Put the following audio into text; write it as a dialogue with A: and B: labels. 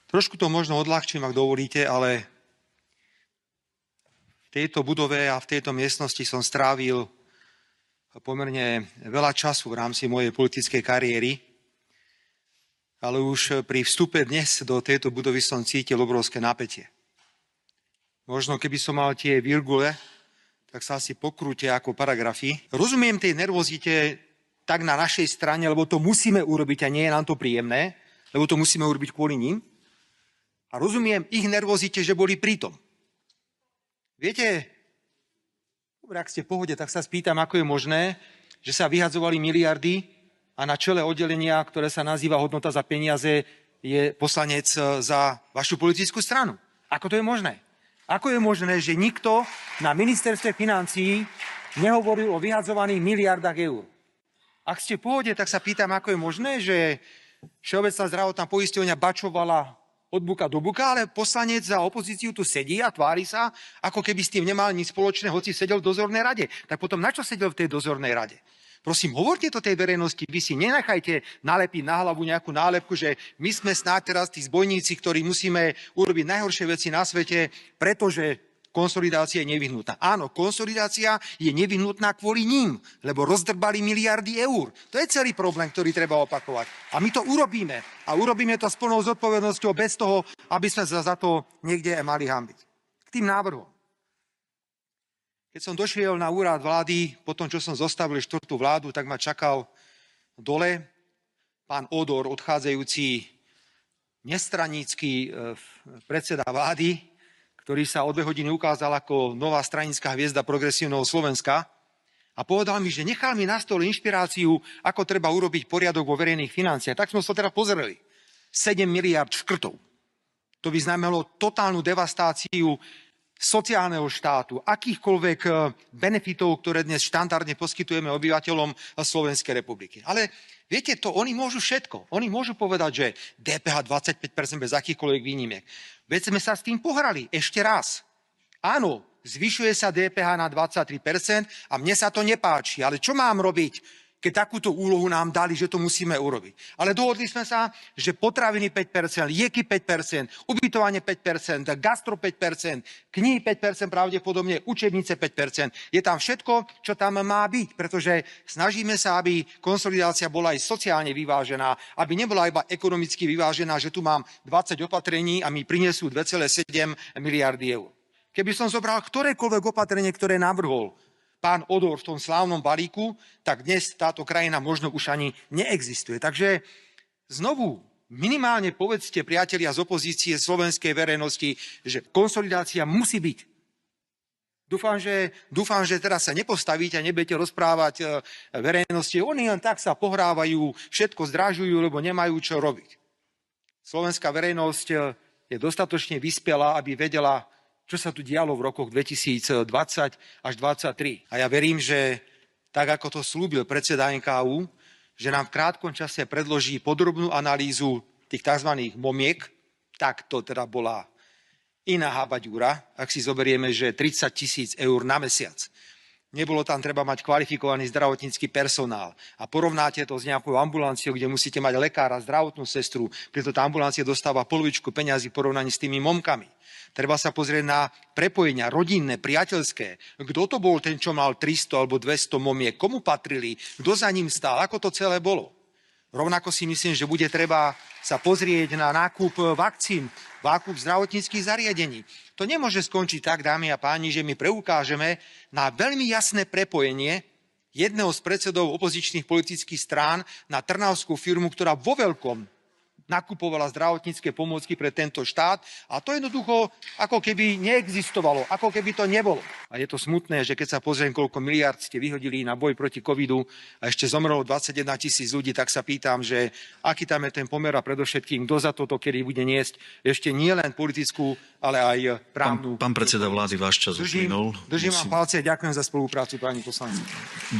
A: Trošku to možno odľahčím, ak dovolíte, ale v tejto budove a v tejto miestnosti som strávil pomerne veľa času v rámci mojej politickej kariéry, ale už pri vstupe dnes do tejto budovy som cítil obrovské napätie. Možno keby som mal tie virgule, tak sa asi pokrútia ako paragrafy. Rozumiem tej nervozite tak na našej strane, lebo to musíme urobiť a nie je nám to príjemné, lebo to musíme urobiť kvôli ním. A rozumiem ich nervozite, že boli pritom. Viete, dobre, ak ste v pohode, tak sa spýtam, ako je možné, že sa vyhadzovali miliardy a na čele oddelenia, ktoré sa nazýva hodnota za peniaze, je poslanec za vašu politickú stranu. Ako to je možné? Ako je možné, že nikto na ministerstve financií nehovoril o vyhadzovaných miliardách eur? Ak ste v pohode, tak sa pýtam, ako je možné, že Všeobecná zdravotná poisťovňa bačovala od buka do buka, ale poslanec za opozíciu tu sedí a tvári sa, ako keby s tým nemal nič spoločné, hoci sedel v dozornej rade. Tak potom na čo sedel v tej dozornej rade? Prosím, hovorte to tej verejnosti, vy si nenechajte nalepiť na hlavu nejakú nálepku, že my sme snáď teraz tí zbojníci, ktorí musíme urobiť najhoršie veci na svete, pretože konsolidácia je nevyhnutná. Áno, konsolidácia je nevyhnutná kvôli ním, lebo rozdrbali miliardy eur. To je celý problém, ktorý treba opakovať. A my to urobíme. A urobíme to s plnou zodpovednosťou bez toho, aby sme sa za to niekde mali hanbiť. K tým návrhom. Keď som došiel na úrad vlády, po tom, čo som zostavil štvrtú vládu, tak ma čakal dole pán Odor, odchádzajúci nestranícky predseda vlády, ktorý sa o 2 hodiny ukázal ako nová stranická hviezda progresívneho Slovenska a povedal mi, že nechal mi na stole inšpiráciu, ako treba urobiť poriadok vo verejných financiách. Tak sme sa teda pozreli. 7 miliard škrtov. To by znamenalo totálnu devastáciu sociálneho štátu, akýchkoľvek benefitov, ktoré dnes štandardne poskytujeme obyvateľom Slovenskej republiky. Ale viete, to oni môžu všetko. Oni môžu povedať, že DPH 25% bez akýchkoľvek výnimiek. Veď sme sa s tým pohrali ešte raz. Áno, zvyšuje sa DPH na 23% a mne sa to nepáči. Ale čo mám robiť, keď takúto úlohu nám dali, že to musíme urobiť? Ale dohodli sme sa, že potraviny 5%, lieky 5%, ubytovanie 5%, gastro 5%, knihy 5% pravdepodobne, učebnice 5%. Je tam všetko, čo tam má byť, pretože snažíme sa, aby konsolidácia bola aj sociálne vyvážená, aby nebola iba ekonomicky vyvážená, že tu mám 20 opatrení a mi prinesú 2,7 miliardy eur. Keby som zobral ktorékoľvek opatrenie, ktoré navrhol pán Odor v tom slávnom balíku, tak dnes táto krajina možno už ani neexistuje. Takže znovu minimálne povedzte, priatelia z opozície slovenskej verejnosti, že konsolidácia musí byť. Dúfam, že teraz sa nepostavíte a nebudete rozprávať verejnosti. Oni len tak sa pohrávajú, všetko zdražujú, lebo nemajú čo robiť. Slovenská verejnosť je dostatočne vyspelá, aby vedela, čo sa tu dialo v rokoch 2020 až 2023. A ja verím, že tak, ako to slúbil predseda NKÚ, že nám v krátkom čase predloží podrobnú analýzu tých tzv. Momiek, tak to teda bola iná habaďúra, ak si zoberieme, že 30 000 eur na mesiac. Nebolo tam treba mať kvalifikovaný zdravotnícky personál. A porovnáte to s nejakou ambulanciou, kde musíte mať lekára, zdravotnú sestru, preto tá ambulancia dostáva polovičku peňazí v porovnaní s tými momkami. Treba sa pozrieť na prepojenia rodinné, priateľské. Kto to bol ten, čo mal 300 alebo 200 momiek? Komu patrili? Kto za ním stál? Ako to celé bolo? Rovnako si myslím, že bude treba sa pozrieť na nákup vakcín, nákup zdravotníckych zariadení. To nemôže skončiť tak, dámy a páni, že my preukážeme na veľmi jasné prepojenie jedného z predsedov opozičných politických strán na trnavskú firmu, ktorá vo veľkom nakupovala zdravotnícke pomôcky pre tento štát a to jednoducho ako keby neexistovalo, ako keby to nebolo. A je to smutné, že keď sa pozriem, koľko miliard ste vyhodili na boj proti covidu a ešte zomrelo 21 000 ľudí, tak sa pýtam, že aký tam je ten pomer a predovšetkým, kto za toto kedy bude niesť ešte nie len politickú, ale aj právnu.
B: Pán predseda vlády, váš čas uplynul.
A: Držím vám palce, ďakujem za spoluprácu, pani poslanci.